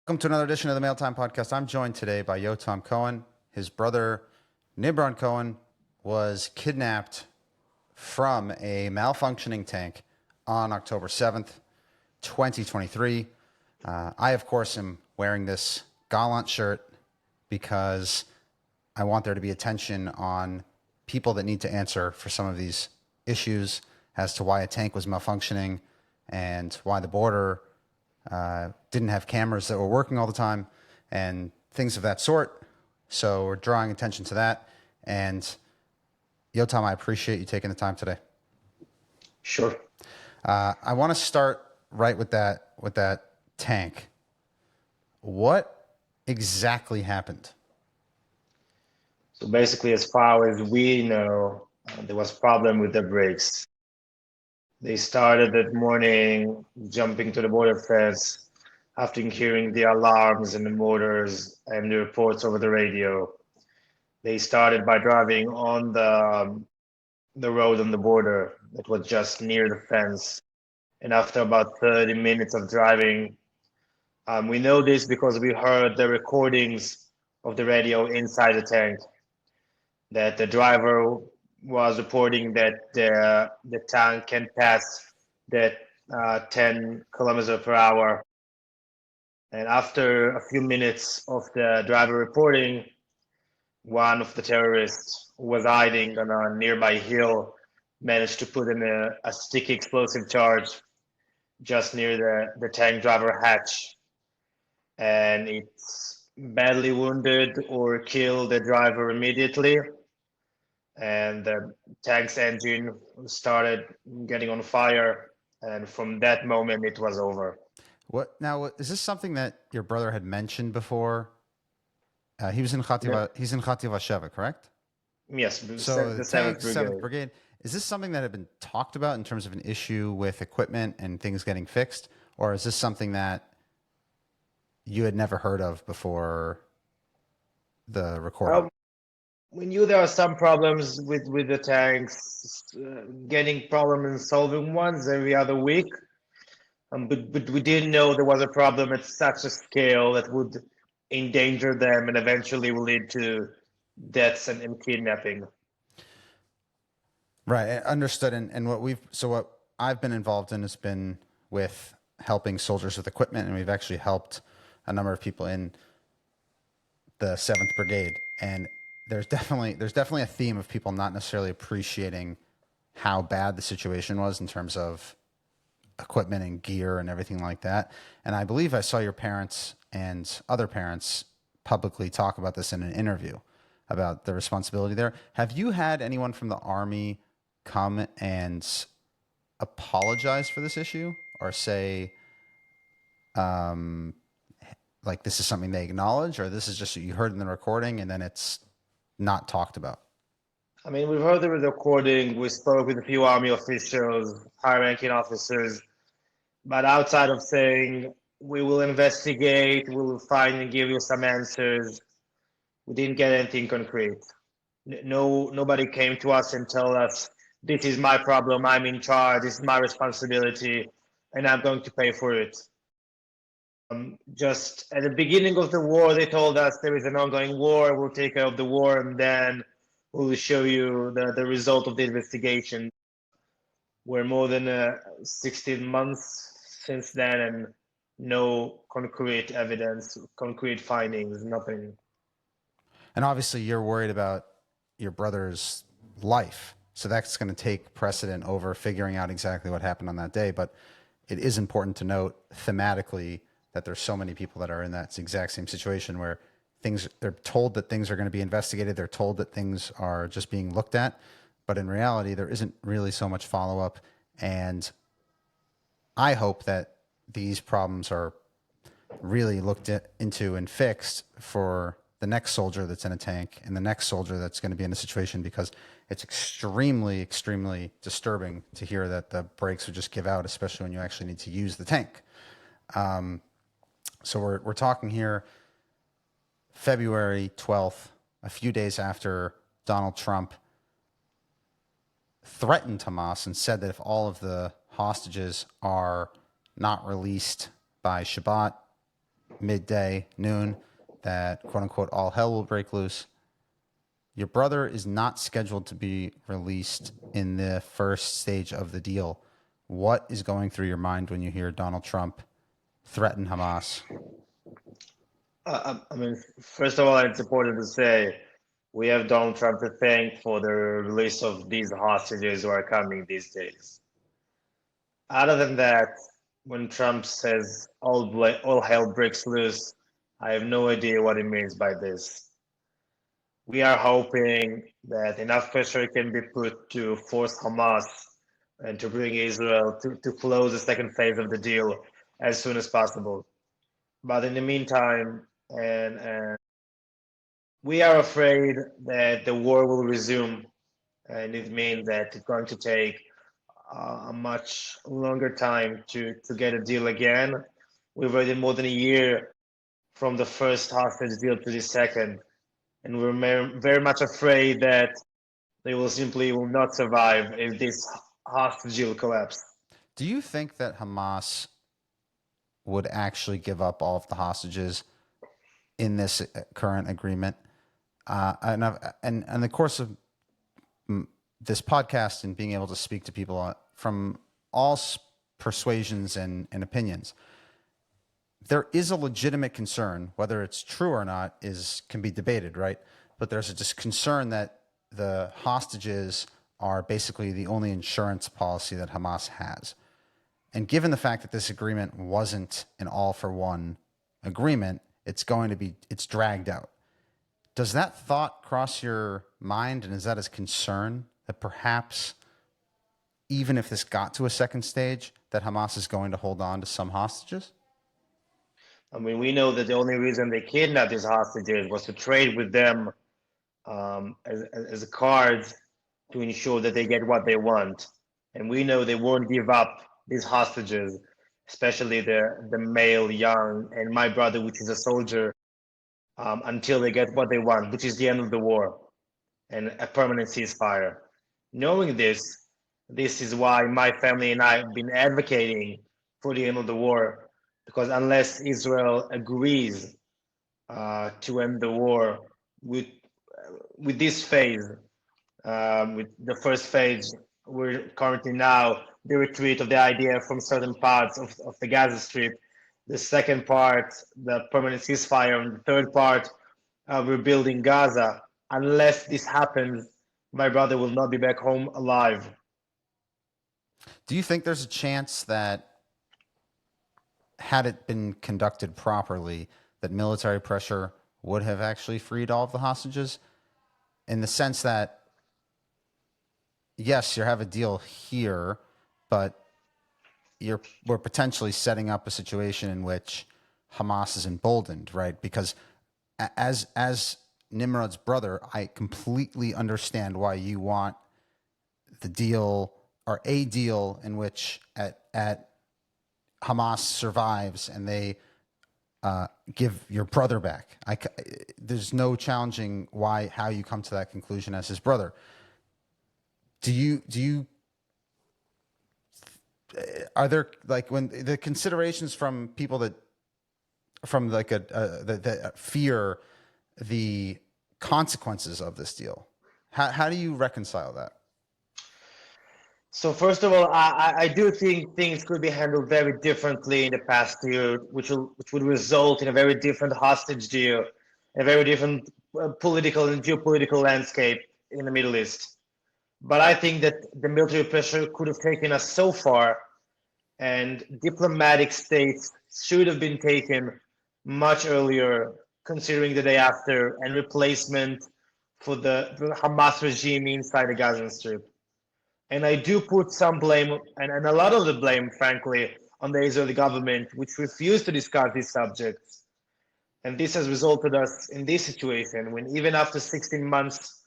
Welcome to another edition of the Mael Time podcast. I'm joined today by Yotam Cohen. His brother, Nimrod Cohen, was kidnapped from a malfunctioning tank on October 7th, 2023. I, of course, am wearing this gallant shirt because I want there to be attention on people that need to answer for some of these issues as to why a tank was malfunctioning and why the border didn't have cameras that were working all the time and things of that sort. So we're drawing attention to that. And Yotam, I appreciate you taking the time today. Sure. I want to start right with that tank. What exactly happened? So basically, as far as we know, there was problem with the brakes. They started that morning jumping to the border fence after hearing the alarms and the motors and the reports over the radio. They started by driving on the road on the border that was just near the fence. And after about 30 minutes of driving, we know this because we heard the recordings of the radio inside the tank, that the driver was reporting that the tank can pass that 10 kilometers per hour. And after a few minutes of the driver reporting, one of the terrorists who was hiding on a nearby hill managed to put in a sticky explosive charge just near the tank driver hatch. And it's badly wounded or killed the driver immediately. And the tank's engine started getting on fire, and from that moment it was over. What now? Is this something that your brother had mentioned before? He was in Khativa. He's in Khativa Sheva, correct? Yes, So the the Seventh tank, Seventh Brigade. Brigade. Is this something that had been talked about in terms of an issue with equipment and things getting fixed, or is this something that you had never heard of before the recording? We knew there are some problems with the tanks, getting problem and solving ones every other week, but we didn't know there was a problem at such a scale that would endanger them and eventually will lead to deaths and kidnapping. Right, understood. And what I've been involved in has been with helping soldiers with equipment, and we've actually helped a number of people in the Seventh Brigade. And there's definitely a theme of people not necessarily appreciating how bad the situation was in terms of equipment and gear and everything like that. And I believe I saw your parents and other parents publicly talk about this in an interview about the responsibility there. Have you had anyone from the Army come and apologize for this issue or say, like this is something they acknowledge, or this is just what you heard in the recording and then it's not talked about? I mean, we've heard the recording, we spoke with a few Army officials, high-ranking officers, but outside of saying we will investigate, we will find and give you some answers, we didn't get anything concrete. Nobody came to us and told us, this is my problem, I'm in charge, this is my responsibility, and I'm going to pay for it. Just at the beginning of the war, they told us there is an ongoing war, we'll take care of the war, and then we'll show you the result of the investigation. We're more than 16 months since then, and no concrete evidence, concrete findings, nothing. And obviously you're worried about your brother's life. So that's going to take precedent over figuring out exactly what happened on that day. But it is important to note thematically that there's so many people that are in that exact same situation where they're told that things are going to be investigated. They're told that things are just being looked at. But in reality, there isn't really so much follow-up. And I hope that these problems are really looked into and fixed for the next soldier that's in a tank and the next soldier that's going to be in a situation, because it's extremely, extremely disturbing to hear that the brakes would just give out, especially when you actually need to use the tank. So we're talking here February 12th, a few days after Donald Trump threatened Hamas and said that if all of the hostages are not released by Shabbat, midday, noon, that quote unquote all hell will break loose. Your brother is not scheduled to be released in the first stage of the deal. What is going through your mind when you hear Donald Trump threaten Hamas? I mean, first of all, it's important to say we have Donald Trump to thank for the release of these hostages who are coming these days. Other than that, when Trump says all hell breaks loose, I have no idea what he means by this. We are hoping that enough pressure can be put to force Hamas and to bring Israel to close the second phase of the deal as soon as possible. But in the meantime, and we are afraid that the war will resume, and it means that it's going to take a much longer time to get a deal again. We've waited more than a year from the first hostage deal to the second, and we're very much afraid that they will simply will not survive if this hostage deal collapse. Do you think that Hamas would actually give up all of the hostages in this current agreement? And in the course of this podcast and being able to speak to people from all persuasions and opinions, there is a legitimate concern, whether it's true or not can be debated, right? But there's a concern that the hostages are basically the only insurance policy that Hamas has. And given the fact that this agreement wasn't an all for one agreement, it's dragged out. Does that thought cross your mind? And is that a concern that perhaps even if this got to a second stage, that Hamas is going to hold on to some hostages? I mean, we know that the only reason they kidnapped these hostages was to trade with them as a card to ensure that they get what they want. And we know they won't give up these hostages, especially the male, young, and my brother, which is a soldier, until they get what they want, which is the end of the war and a permanent ceasefire. Knowing this is why my family and I have been advocating for the end of the war, because unless Israel agrees to end the war with this phase, with the first phase, we're currently now the retreat of the IDF from certain parts of the Gaza Strip. The second part, the permanent ceasefire, and the third part, rebuilding Gaza. Unless this happens, my brother will not be back home alive. Do you think there's a chance that, had it been conducted properly, that military pressure would have actually freed all of the hostages? In the sense that, yes, you have a deal here, but we're potentially setting up a situation in which Hamas is emboldened, right? Because as Nimrod's brother, I completely understand why you want the deal, or a deal in which at Hamas survives and they give your brother back. There's no challenging how you come to that conclusion as his brother. Do you are there, like, when the considerations from people that that fear the consequences of this deal, how do you reconcile that? So first of all, I do think things could be handled very differently in the past year, which would result in a very different hostage deal, a very different political and geopolitical landscape in the Middle East. But I think that the military pressure could have taken us so far, and diplomatic states should have been taken much earlier, considering the day after and replacement for the Hamas regime inside the Gaza Strip. And I do put some blame, and a lot of the blame, frankly, on the Israeli government, which refused to discuss these subjects. And this has resulted us in this situation when, even after 16 months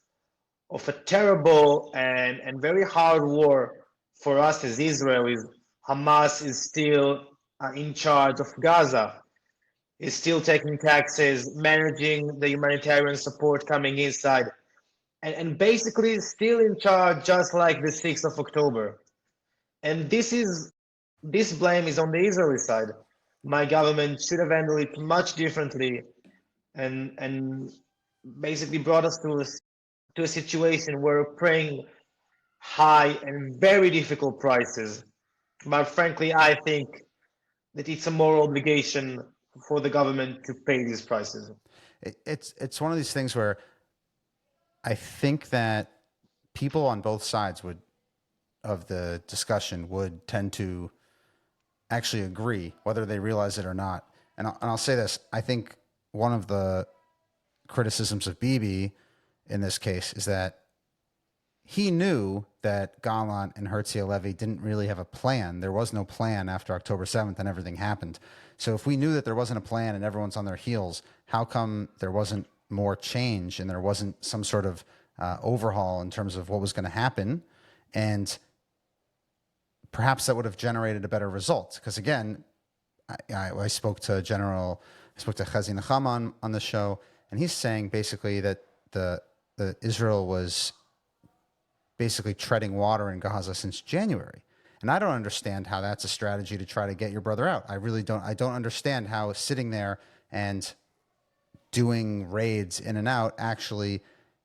of a terrible and very hard war for us as Israelis, Hamas is still in charge of Gaza, is still taking taxes, managing the humanitarian support coming inside, and basically still in charge, just like the 6th of October. And this blame is on the Israeli side. my government should have handled it much differently, and basically brought us to a situation where we're paying high and very difficult prices. But frankly, I think that it's a moral obligation for the government to pay these prices. It's one of these things where I think that people on both sides of the discussion would tend to actually agree, whether they realize it or not. And I'll say this: I think one of the criticisms of Bibi in this case is that he knew that Gallant and Herzia Levy didn't really have a plan. There was no plan after October 7th and everything happened. So if we knew that there wasn't a plan and everyone's on their heels, how come there wasn't more change and there wasn't some sort of overhaul in terms of what was going to happen? And perhaps that would have generated a better result. Because again, I spoke to Chazi Nechama on the show, and he's saying basically that the Israel was basically treading water in Gaza since January. And I don't understand how that's a strategy to try to get your brother out. I really don't. I don't understand how sitting there and doing raids in and out actually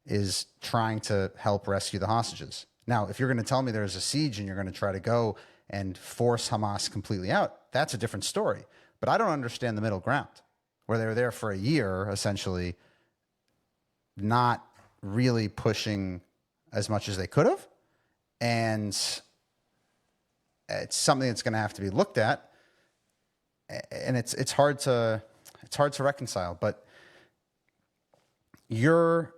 is trying to help rescue the hostages. Now, if you're going to tell me there's a siege and you're going to try to go and force Hamas completely out, that's a different story. But I don't understand the middle ground, where they were there for a year, essentially, not really pushing as much as they could have. And it's something that's going to have to be looked at. And it's hard to reconcile. But your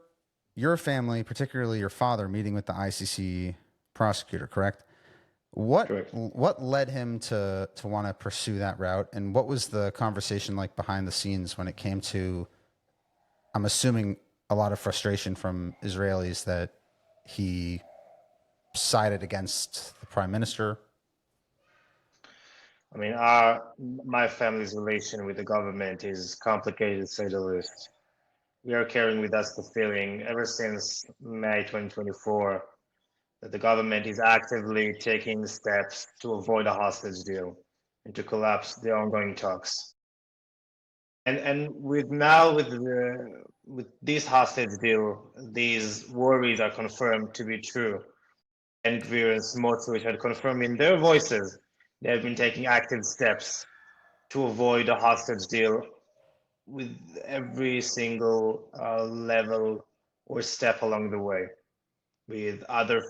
family, particularly your father, meeting with the ICC prosecutor, correct? Correct. What led him to want to pursue that route, and what was the conversation like behind the scenes when it came to, I'm assuming, a lot of frustration from Israelis that he sided against the prime minister? I mean, my family's relation with the government is complicated, to say the least. We are carrying with us the feeling ever since May 2024 that the government is actively taking steps to avoid a hostage deal and to collapse the ongoing talks. And with this hostage deal, these worries are confirmed to be true. And Gvir and Smotrich had confirmed in their voices they have been taking active steps to avoid a hostage deal with every single level or step along the way, with other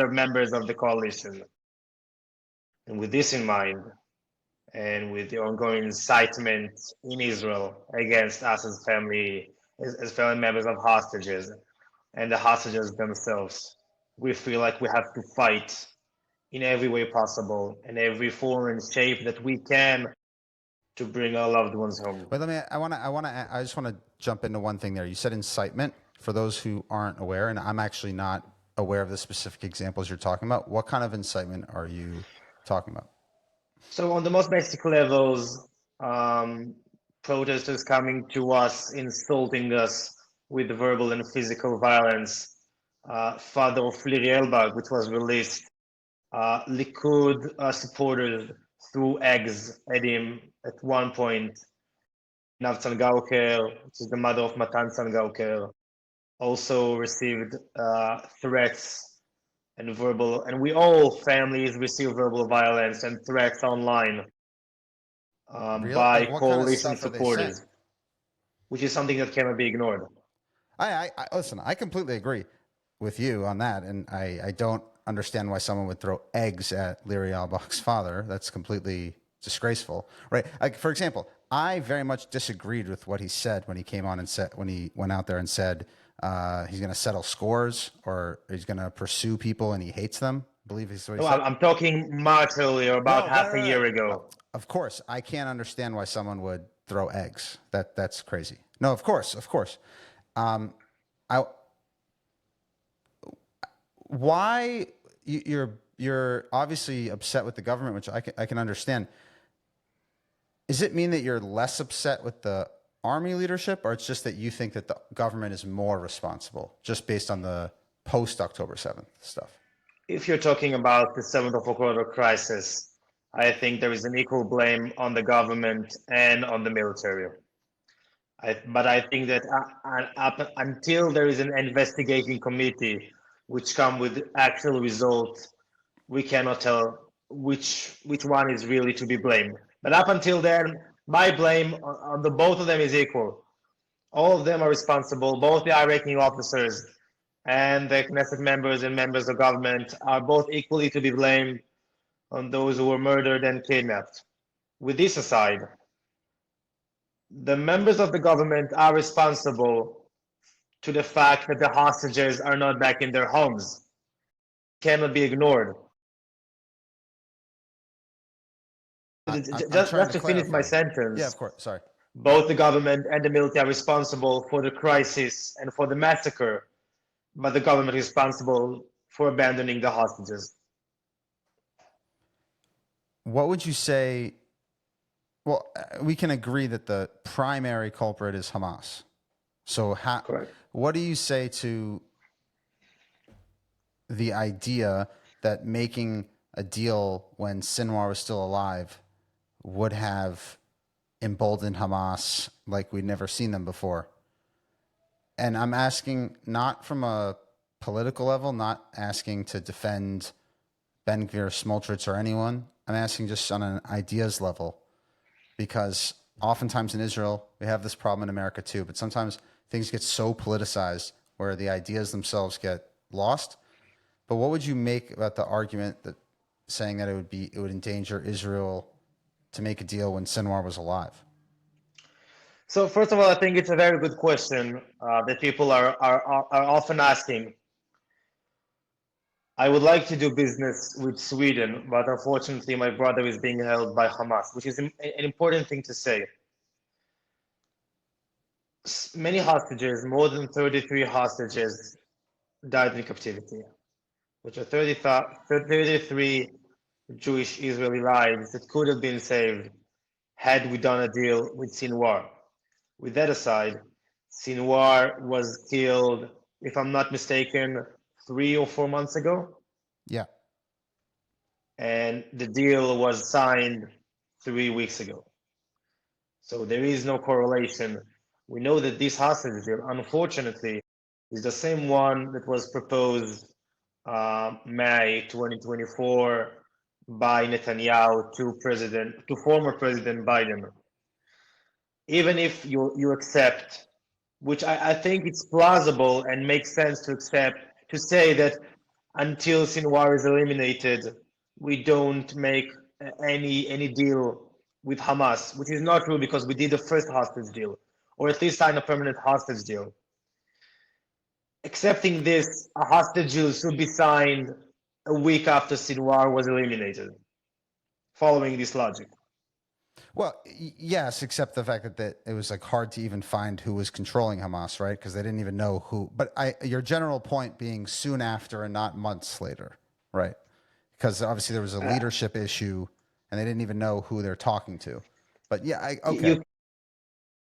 members of the coalition. And with this in mind, and with the ongoing incitement in Israel against us as family members of hostages and the hostages themselves, we feel like we have to fight in every way possible, in every form and shape that we can, to bring our loved ones home. But I just want to jump into one thing there. You said incitement. For those who aren't aware, and I'm actually not aware of the specific examples you're talking about, what kind of incitement are you talking about? So on the most basic levels, protesters coming to us, insulting us with verbal and physical violence. Father of Liri Elbag, which was released, Likud supporters threw eggs at him at one point. Nav Tzangauker, which is the mother of Matan Tzangauker, also received threats and verbal, and we all families receive verbal violence and threats online Really? by Like, what kind of coalition stuff are they saying? supporters, which is something that cannot be ignored. I listen. I completely agree with you on that, and I don't understand why someone would throw eggs at Liri Albach's father. That's completely disgraceful, right? Like, for example, I very much disagreed with what he said when he came on and said, when he went out there and said he's going to settle scores or he's going to pursue people and he hates them. I believe he's what he said. I'm talking much earlier, about half a year ago. Of course, I can't understand why someone would throw eggs. That's crazy. No, of course. Why you're obviously upset with the government, which I can understand. Does it mean that you're less upset with the army leadership, or it's just that you think that the government is more responsible, just based on the post October 7th stuff? If you're talking about the 7th of October crisis, I think there is an equal blame on the government and on the military. But I think that up until there is an investigating committee which come with actual results, we cannot tell which one is really to be blamed. But up until then, my blame on the both of them is equal. All of them are responsible. Both the high-ranking officers and the Knesset members and members of government are both equally to be blamed on those who were murdered and kidnapped. With this aside, the members of the government are responsible to the fact that the hostages are not back in their homes. It cannot be ignored. I'm Just trying to finish my sentence. Yeah, of course. Sorry. Both the government and the military are responsible for the crisis and for the massacre, but the government is responsible for abandoning the hostages. What would you say? Well, we can agree that the primary culprit is Hamas. So, Correct. what do you say to the idea that making a deal when Sinwar was still alive would have emboldened Hamas like we'd never seen them before? And I'm asking not from a political level, not asking to defend Ben Gvir, Smotrich, or anyone. I'm asking just on an ideas level, because oftentimes in Israel, we have this problem in America too, but sometimes things get so politicized where the ideas themselves get lost. But what would you make about the argument that saying that it would endanger Israel to make a deal when Sinwar was alive? So first of all, I think it's a very good question that people are often asking. I would like to do business with Sweden, but unfortunately my brother is being held by Hamas, which is an important thing to say. Many hostages, more than 33 hostages, died in captivity, which are 33 Jewish Israeli lives that could have been saved had we done a deal with Sinwar. With that aside, Sinwar was killed, if I'm not mistaken, 3 or 4 months ago. Yeah. And the deal was signed 3 weeks ago. So there is no correlation. We know that this hostage deal, unfortunately, is the same one that was proposed May 2024 by Netanyahu to former President Biden. Even if you accept, which I think it's plausible and makes sense to accept, to say that until Sinwar is eliminated, we don't make any deal with Hamas, which is not true because we did the first hostage deal, or at least sign a permanent hostage deal. Accepting this, a hostage deal should be signed a week after Sinwar was eliminated, following this logic. Well, yes, except the fact that it was like hard to even find who was controlling Hamas, right? Because they didn't even know who. But your general point being soon after and not months later, right? Because obviously there was a leadership issue, and they didn't even know who they're talking to. But yeah, okay.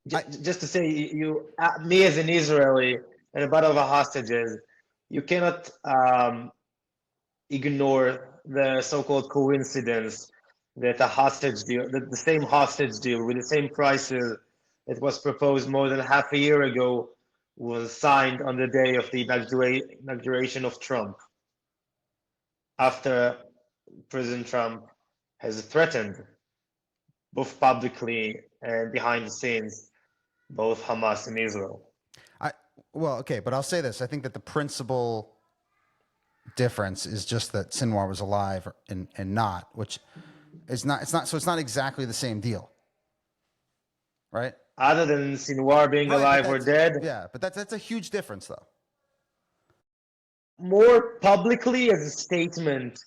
Just to say, me as an Israeli and a lot of hostages, you cannot ignore the so-called coincidence that a hostage deal, that the same hostage deal with the same prices that was proposed more than half a year ago was signed on the day of the inauguration of Trump, after President Trump has threatened, both publicly and behind the scenes, both Hamas and Israel. Well, okay, but I'll say this. I think that the principal difference is just that Sinwar was alive and not, which is not, so it's not exactly the same deal, right? Other than Sinwar being alive or dead. Yeah, but that's a huge difference, though. More publicly as a statement,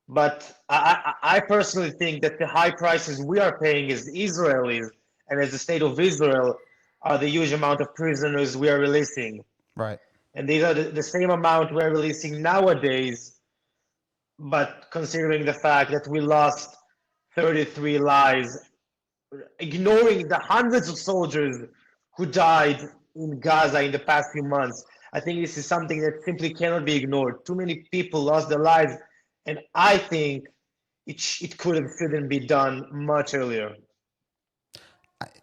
but I personally think that the high prices we are paying as Israelis and as the state of Israel are the huge amount of prisoners we are releasing. Right. And these are the same amount we're releasing nowadays, but considering the fact that we lost 33 lives, ignoring the hundreds of soldiers who died in Gaza in the past few months, I think this is something that simply cannot be ignored. Too many people lost their lives, and I think it could have shouldn't be done much earlier.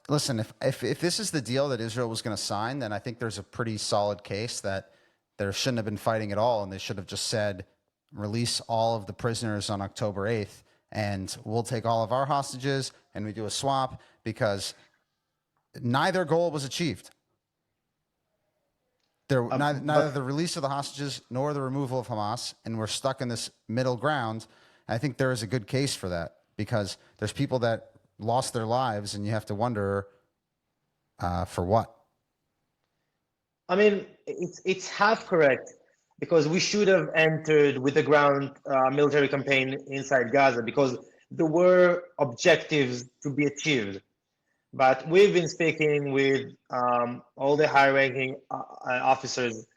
Listen, if this is the deal that Israel was going to sign, then I think there's a pretty solid case that there shouldn't have been fighting at all, and they should have just said, release all of the prisoners on October 8th, and we'll take all of our hostages, and we do a swap, because neither goal was achieved. Neither the release of the hostages nor the removal of Hamas, and we're stuck in this middle ground. I think there is a good case for that, because there's people that lost their lives, and you have to wonder for what. I mean, it's half correct, because we should have entered with the ground military campaign inside Gaza, because there were objectives to be achieved. But we've been speaking with all the high-ranking officers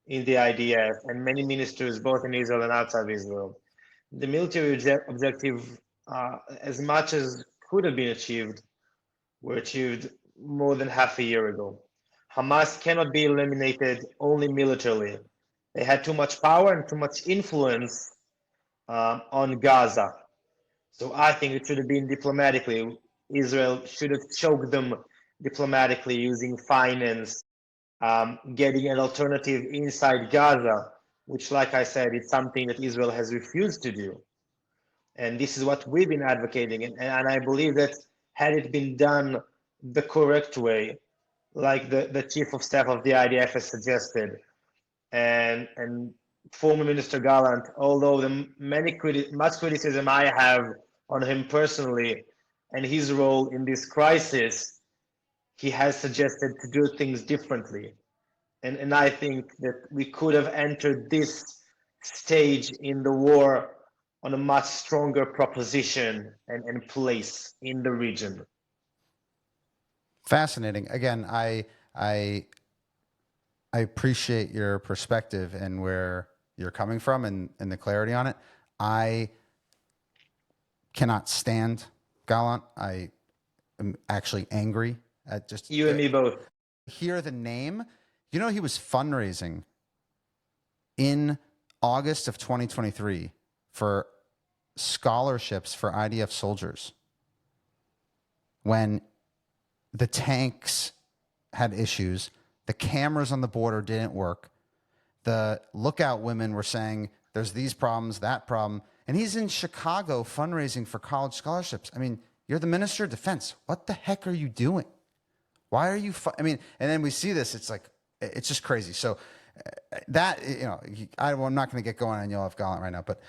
in the IDF and many ministers, both in Israel and outside of Israel. The military objective, as much as could have been achieved, were achieved more than half a year ago. Hamas cannot be eliminated only militarily. They had too much power and too much influence on Gaza. So I think it should have been diplomatically. Israel should have choked them diplomatically using finance, getting an alternative inside Gaza, which, like I said, it's something that Israel has refused to do. And this is what we've been advocating. And I believe that had it been done the correct way, like the chief of staff of the IDF has suggested, and former Minister Gallant, although much criticism I have on him personally and his role in this crisis, he has suggested to do things differently. And I think that we could have entered this stage in the war on a much stronger proposition and place in the region. Fascinating. Again, I appreciate your perspective and where you're coming from and the clarity on it. I cannot stand Gallant. I am actually angry at just you and me both. Hear the name. You know, he was fundraising in August of 2023 for scholarships for IDF soldiers when the tanks had issues, the cameras on the border didn't work, the lookout women were saying there's these problems, that problem, and he's in Chicago fundraising for college scholarships. I mean, you're the Minister of Defense. What the heck are you doing? Why are you? I mean, and then we see this. It's like, it's just crazy. So that, you know, I'm not going to get going on Yoav Gallant right now, but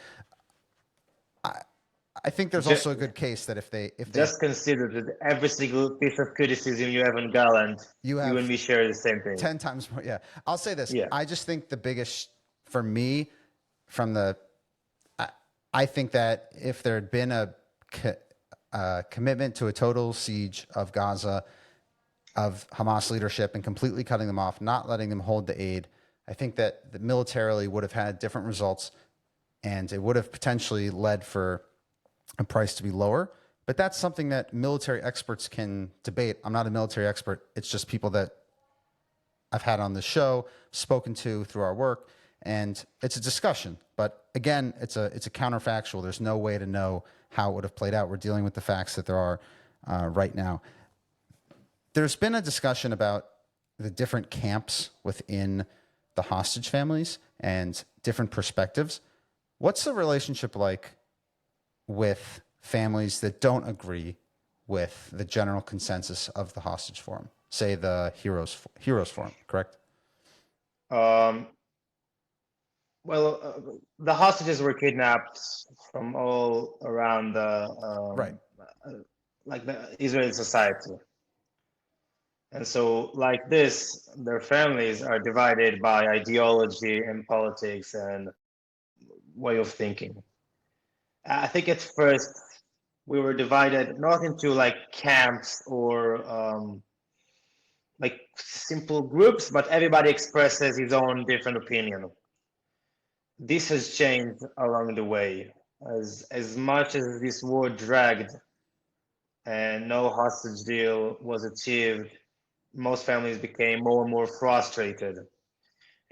I think there's also a good case that if they just consider that every single piece of criticism you have on Gallant, you and me share the same thing. 10 times more. Yeah. I'll say this. Yeah. I just think the biggest for me from the, I think that if there had been a commitment to a total siege of Gaza, of Hamas leadership and completely cutting them off, not letting them hold the aid, I think that the militarily would have had different results, and it would have potentially led for a price to be lower. But that's something that military experts can debate. I'm not a military expert. It's just people that I've had on the show, spoken to through our work, and it's a discussion. But again, it's a counterfactual. There's no way to know how it would have played out. We're dealing with the facts that there are right now. There's been a discussion about the different camps within the hostage families and different perspectives. What's the relationship like with families that don't agree with the general consensus of the hostage forum? Say the Heroes Forum, correct? Well, the hostages were kidnapped from all around the right, like the Israeli society. And so, like this, their families are divided by ideology and politics and way of thinking. I think at first we were divided not into like camps or like simple groups, but everybody expresses his own different opinion. This has changed along the way. As much as this war dragged and no hostage deal was achieved, most families became more and more frustrated,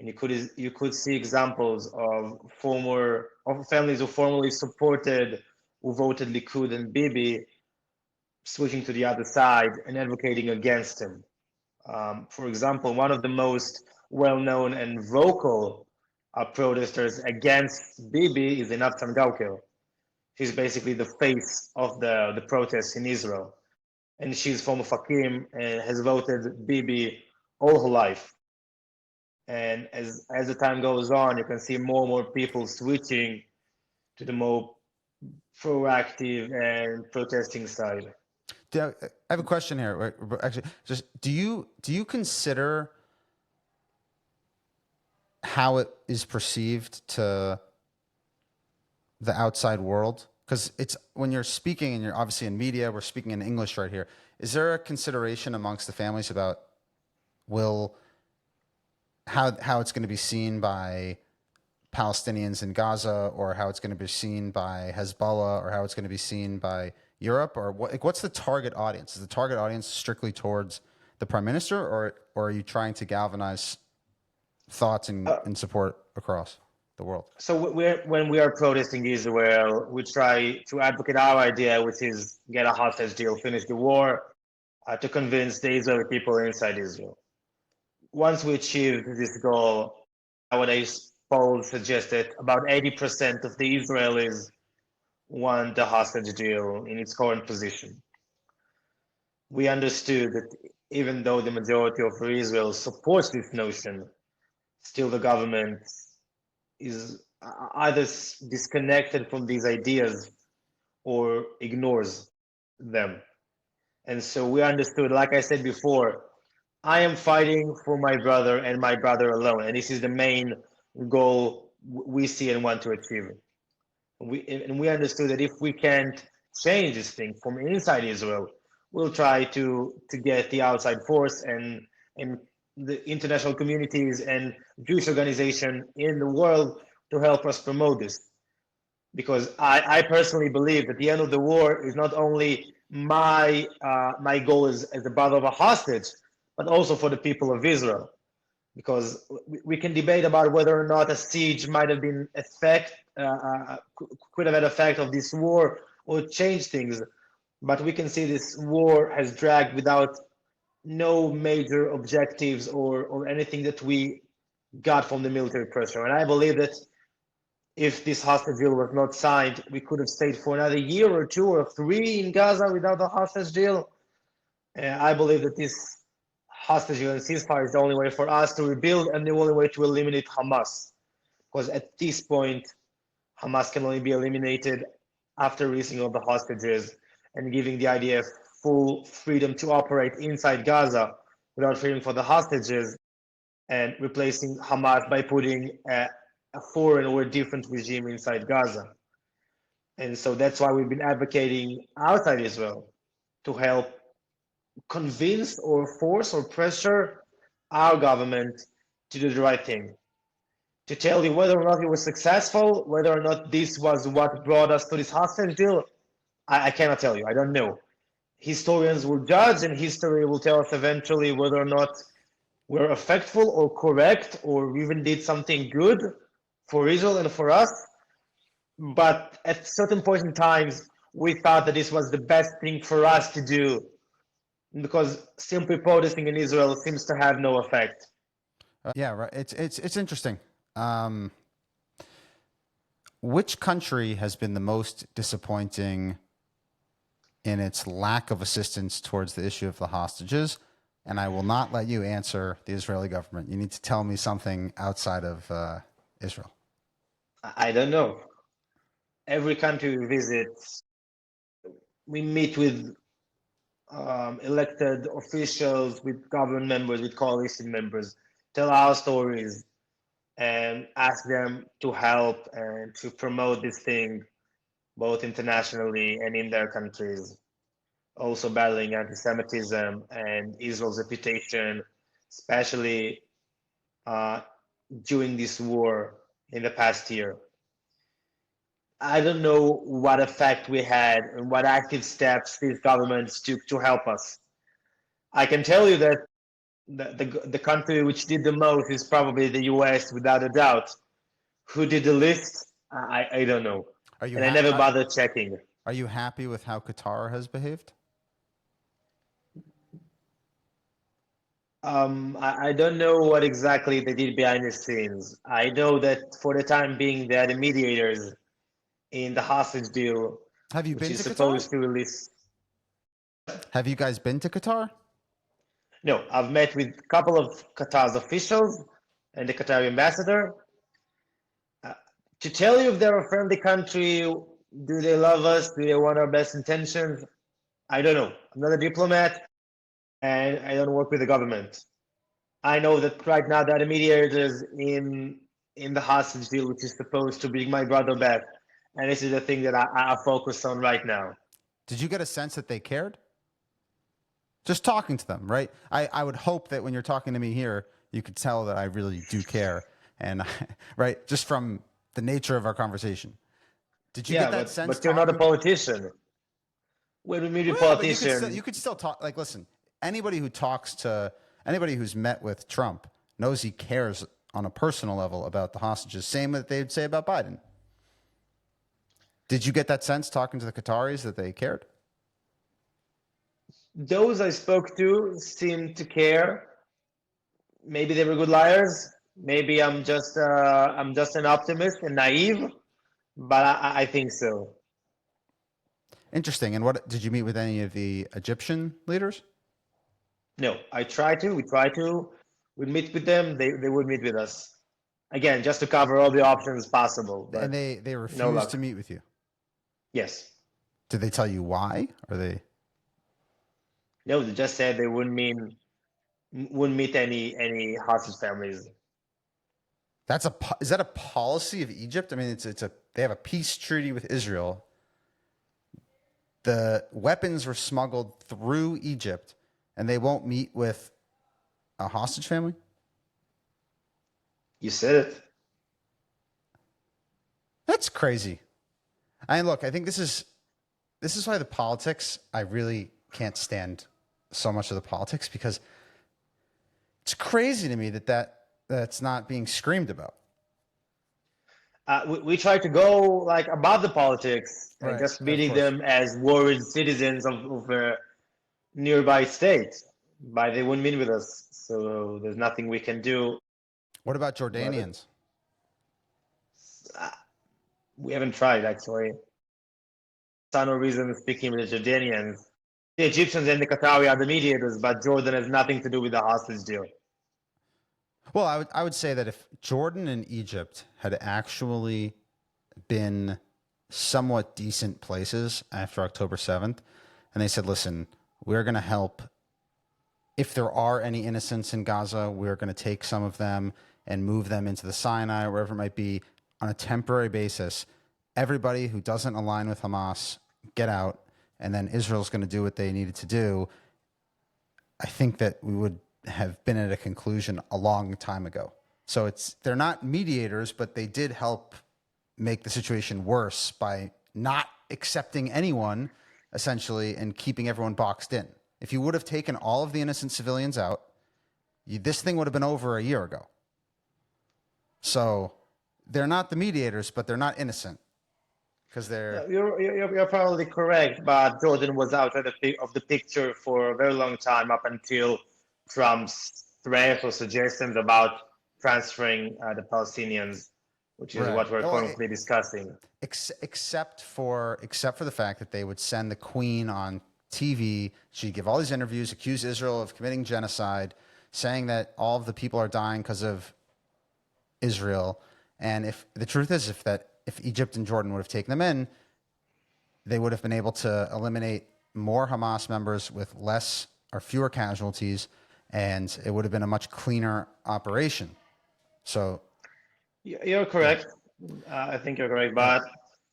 and you could see examples of families who formerly supported who voted Likud and Bibi switching to the other side and advocating against him. For example, one of the most well-known and vocal protesters against Bibi is Yotam Cohen. She's basically the face of the protests in Israel. And she's from Ofakim and has voted Bibi all her life. And as the time goes on, you can see more and more people switching to the more proactive and protesting side. I have a question here. Actually, just do you consider how it is perceived to the outside world? Because it's when you're speaking and you're obviously in media, we're speaking in English right here. Is there a consideration amongst the families about how it's going to be seen by Palestinians in Gaza, or how it's going to be seen by Hezbollah, or how it's going to be seen by Europe, or what's the target audience? Is the target audience strictly towards the prime minister, or are you trying to galvanize thoughts and support across the world? So when we are protesting Israel, we try to advocate our idea, which is get a hostage deal, finish the war, to convince the Israeli people inside Israel. Once we achieve this goal, nowadays polls suggest that about 80% of the Israelis want the hostage deal in its current position. We understood that even though the majority of Israel supports this notion, still the government is either disconnected from these ideas or ignores them. And so we understood, like I said before, I am fighting for my brother and my brother alone. And this is the main goal we see and want to achieve. We understood that if we can't change this thing from inside Israel, we'll try to get the outside force and the international communities and Jewish organization in the world to help us promote this. Because I personally believe that the end of the war is not only my goal as the brother of a hostage, but also for the people of Israel. Because we can debate about whether or not a siege might have been could have had effect of this war or change things. But we can see this war has dragged without no major objectives or anything that we got from the military pressure. And I believe that if this hostage deal was not signed, we could have stayed for another year or 2 or 3 in Gaza without the hostage deal. I believe that this hostage deal and ceasefire is the only way for us to rebuild and the only way to eliminate Hamas. Because at this point, Hamas can only be eliminated after releasing all the hostages and giving the IDF full freedom to operate inside Gaza without fearing for the hostages, and replacing Hamas by putting a foreign or a different regime inside Gaza. And so that's why we've been advocating outside Israel to help convince or force or pressure our government to do the right thing. To tell you whether or not it was successful, whether or not this was what brought us to this hostage deal, I cannot tell you. I don't know. Historians will judge, and history will tell us eventually whether or not we're effective or correct, or we even did something good for Israel and for us. But at certain point in times, we thought that this was the best thing for us to do, because simply protesting in Israel seems to have no effect. Yeah, right. It's interesting. Which country has been the most disappointing in its lack of assistance towards the issue of the hostages? And I will not let you answer the Israeli government. You need to tell me something outside of Israel. I don't know. Every country we visit, we meet with elected officials, with government members, with coalition members, tell our stories, and ask them to help and to promote this thing, both internationally and in their countries. Also battling anti-Semitism and Israel's reputation, especially during this war in the past year. I don't know what effect we had and what active steps these governments took to help us. I can tell you that the country which did the most is probably the US, without a doubt. Who did the list? I don't know. And I never bothered checking. Are you happy with how Qatar has behaved? I don't know what exactly they did behind the scenes. I know that for the time being, they are the mediators in the hostage deal, Have you which been is to Qatar? supposed to release. Have you guys been to Qatar? No, I've met with a couple of Qatar's officials and the Qatari ambassador. Uh, to tell you if they're a friendly country, do they love us? Do they want our best intentions? I don't know. I'm not a diplomat and I don't work with the government. I know that right now there are mediators in the hostage deal, which is supposed to bring my brother back, and this is the thing that I focus on right now. Did you get a sense that they cared? Just talking to them, right? I would hope that when you're talking to me here, you could tell that I really do care. And, right, just from the nature of our conversation. Did you get Yeah, that sense but you're not a talking? politician. When we meet a Well, yeah, but politician, you could still talk. Like, listen, anybody who's met with Trump knows he cares on a personal level about the hostages. Same that they'd say about Biden. Did you get that sense talking to the Qataris that they cared? those I spoke to seemed to care. Maybe they were good liars. Maybe I'm just an optimist and naive, but I think so. Interesting. And what did you meet with any of the Egyptian leaders? No, I try to. We try to. We meet with them. They would meet with us. Again, just to cover all the options possible, And but they no refused to luck. meet with you. Yes. Did they tell you why? Or they? No, they just said they wouldn't meet any hostage families. Is that a policy of Egypt? I mean, they have a peace treaty with Israel. The weapons were smuggled through Egypt, and they won't meet with a hostage family. You said it. That's crazy. I mean, look, I think this is why the politics. I really can't stand so much of the politics because it's crazy to me that's not being screamed about. We try to go like above the politics and Right. just Of meeting course. them as worried citizens of a nearby state, but they wouldn't meet with us. So there's nothing we can do. What about But Jordanians? we haven't tried actually. There's no reason speaking with the Jordanians. The Egyptians and the Qatari are the mediators, but Jordan has nothing to do with the hostage deal. Well, I would say that if Jordan and Egypt had actually been somewhat decent places after October 7th, and they said, listen, we're going to help. If there are any innocents in Gaza, we're going to take some of them and move them into the Sinai, wherever it might be, on a temporary basis. Everybody who doesn't align with Hamas, get out, and then Israel's going to do what they needed to do. I think that we would have been at a conclusion a long time ago. So they're not mediators, but they did help make the situation worse by not accepting anyone, essentially, and keeping everyone boxed in. If you would have taken all of the innocent civilians out, this thing would have been over a year ago. So they're not the mediators, but they're not innocent because they're. You're probably correct, but Jordan was out of the picture for a very long time up until Trump's threats or suggestions about transferring the Palestinians, which is Right. what we're Well, currently discussing. except for the fact that they would send the Queen on TV. She'd give all these interviews, accuse Israel of committing genocide, saying that all of the people are dying because of Israel. And if the truth is, if Egypt and Jordan would have taken them in, they would have been able to eliminate more Hamas members with less or fewer casualties, and it would have been a much cleaner operation. So, You're correct. I think you're correct, yeah,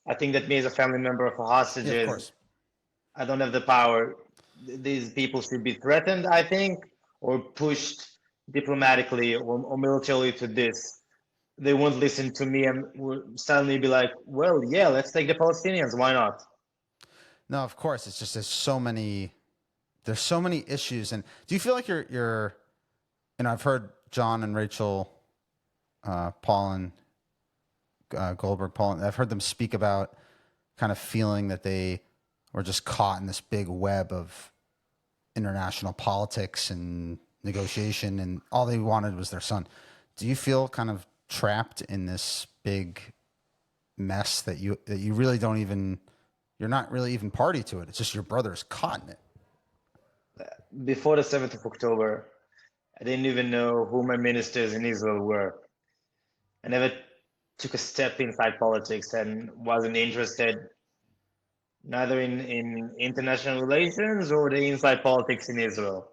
but I think that me as a family member of yeah, of hostages, course. I don't have the power. These people should be threatened, I think, or pushed diplomatically or militarily to this. They won't listen to me and will suddenly be like, well, yeah, let's take the Palestinians. Why not? No, of course. It's just there's so many issues. And do you feel like you're and I've heard John and Rachel, Paul and Goldberg, Paul, and I've heard them speak about kind of feeling that they were just caught in this big web of international politics and negotiation, and all they wanted was their son. Do you feel kind of trapped in this big mess that you really don't even, you're not really even party to it? It's just your brother's caught in it. Before the 7th of October, I didn't even know who my ministers in Israel were. I never took a step inside politics and wasn't interested neither in international relations or the inside politics in Israel.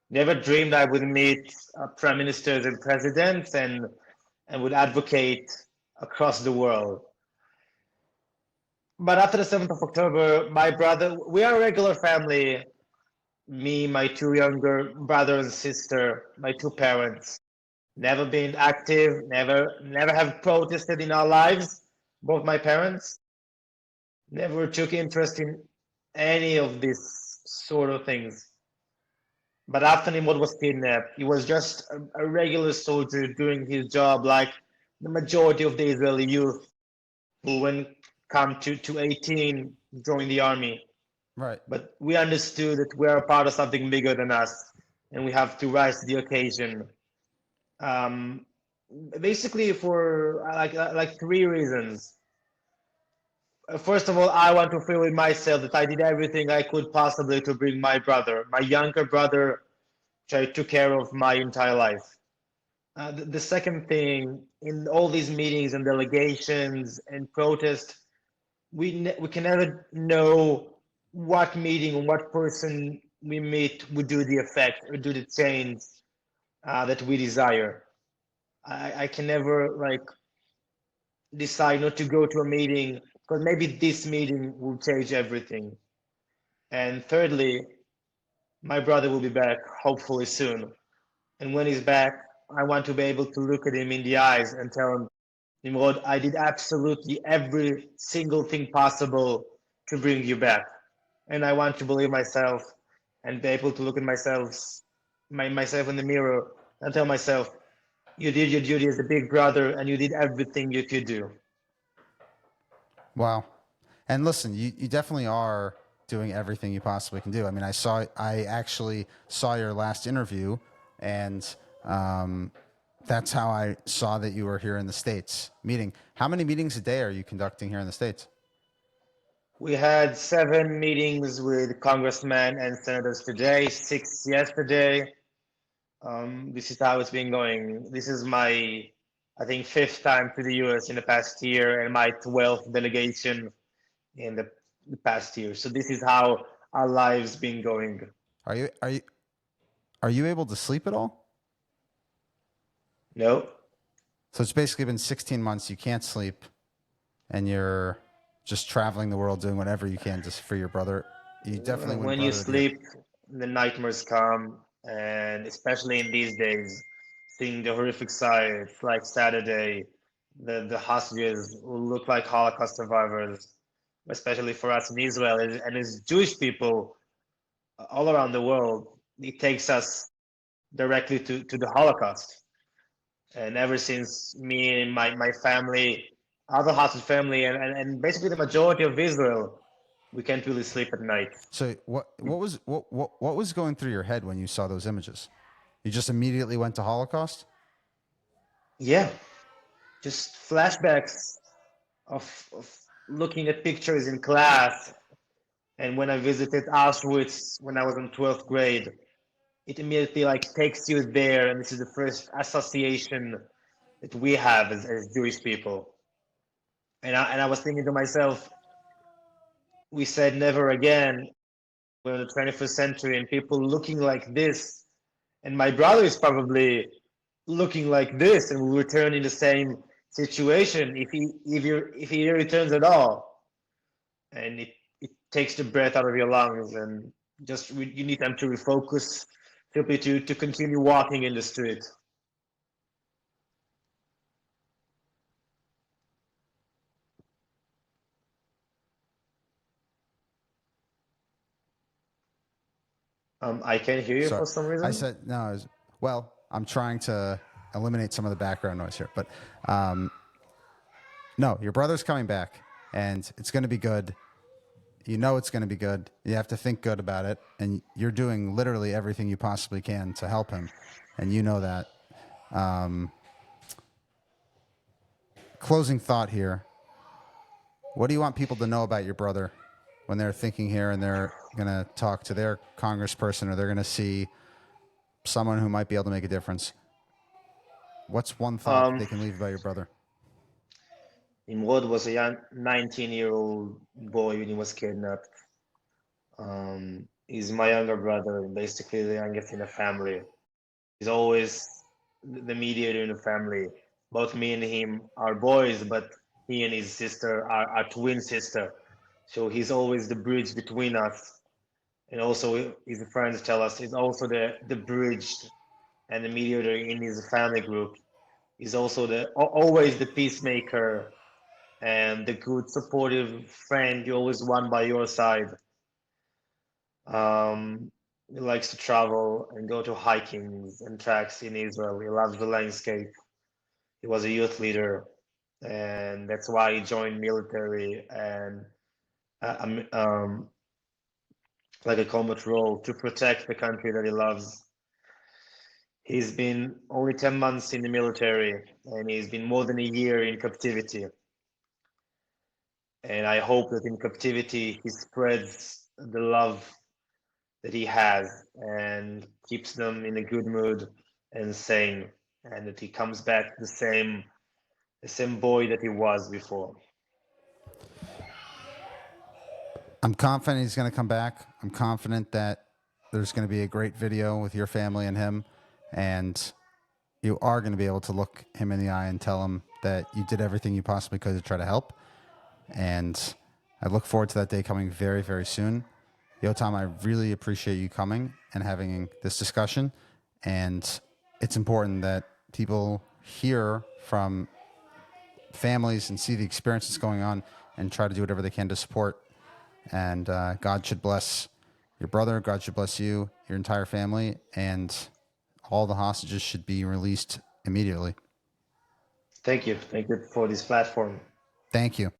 Never dreamed I would meet prime ministers and presidents and would advocate across the world. But after the 7th of October, my brother, we are a regular family. Me, my two younger brother and sister, my two parents. Never been active, never have protested in our lives, both my parents. Never took interest in any of these sort of things. But after Nimrod was kidnapped, he was just a regular soldier doing his job like the majority of the Israeli youth who, when come to 18, join the army. Right. But we understood that we are a part of something bigger than us, and we have to rise to the occasion. Basically, for like three reasons. First of all, I want to feel with myself that I did everything I could possibly to bring my brother, my younger brother, which I took care of my entire life. The second thing, in all these meetings and delegations and protests, we can never know what meeting or what person we meet would do the effect or do the change that we desire. I can never like decide not to go to a meeting because maybe this meeting will change everything. And thirdly, my brother will be back hopefully soon. And when he's back, I want to be able to look at him in the eyes and tell him, Nimrod, I did absolutely every single thing possible to bring you back. And I want to believe myself and be able to look at myself in the mirror and tell myself, you did your duty as a big brother and you did everything you could do. Wow. And listen, you definitely are doing everything you possibly can do. I mean, I actually saw your last interview, and that's how I saw that you were here in the States meeting. How many meetings a day are you conducting here in the States? We had 7 meetings with congressmen and senators today, 6 yesterday. This is how it's been going. This is my, I think, 5th time to the US in the past year and my 12th delegation in the past year. So this is how our lives been going. Are you able to sleep at all? No. So it's basically been 16 months. You can't sleep, and you're just traveling the world doing whatever you can just for your brother. You definitely wouldn't when you bother to do sleep, the nightmares come, and especially in these days, seeing the horrific sights like Saturday, the hostages who look like Holocaust survivors, especially for us in Israel and as Jewish people all around the world, it takes us directly to the Holocaust. And ever since me and my family, other hostage family, and basically the majority of Israel, we can't really sleep at night. So what was going through your head when you saw those images? You just immediately went to Holocaust? Yeah, just flashbacks of looking at pictures in class, and when I visited Auschwitz when I was in 12th grade, it immediately like takes you there, and this is the first association that we have as Jewish people. And I was thinking to myself, we said never again. We're in the 21st century, and people looking like this, and my brother is probably looking like this, and will return in the same situation if he returns at all. And it takes the breath out of your lungs, and just you need time to refocus, simply to continue walking in the street. I can't hear you So for some I reason. said, no, well, I'm trying to eliminate some of the background noise here, but no, your brother's coming back. and it's going to be good. You know it's going to be good. You have to think good about it, and you're doing literally everything you possibly can to help him, and you know that. Closing thought here. What do you want people to know about your brother when they're thinking here and they're going to talk to their congressperson or they're going to see someone who might be able to make a difference? What's one thought they can leave about your brother? Nimrod was a young 19-year-old boy when he was kidnapped. He's my younger brother, basically the youngest in the family. He's always the mediator in the family. Both me and him are boys, but he and his sister are twin sister. So he's always the bridge between us. And also his friends tell us he's also the bridge and the mediator in his family group. He's also always the peacemaker and the good supportive friend you always want by your side. He likes to travel and go to hikings and treks in Israel. He loves the landscape. He was a youth leader, and that's why he joined military and like a combat role to protect the country that he loves. He's been only 10 months in the military, and he's been more than a year in captivity. And I hope that in captivity he spreads the love that he has and keeps them in a good mood and sane, and that he comes back the same boy that he was before. I'm confident he's going to come back. I'm confident that there's going to be a great video with your family and him, and you are going to be able to look him in the eye and tell him that you did everything you possibly could to try to help. And I look forward to that day coming very, very soon. Yotam, I really appreciate you coming and having this discussion. And it's important that people hear from families and see the experience that's going on and try to do whatever they can to support. And God should bless your brother. God should bless you, your entire family, and all the hostages should be released immediately. Thank you for this platform. Thank you.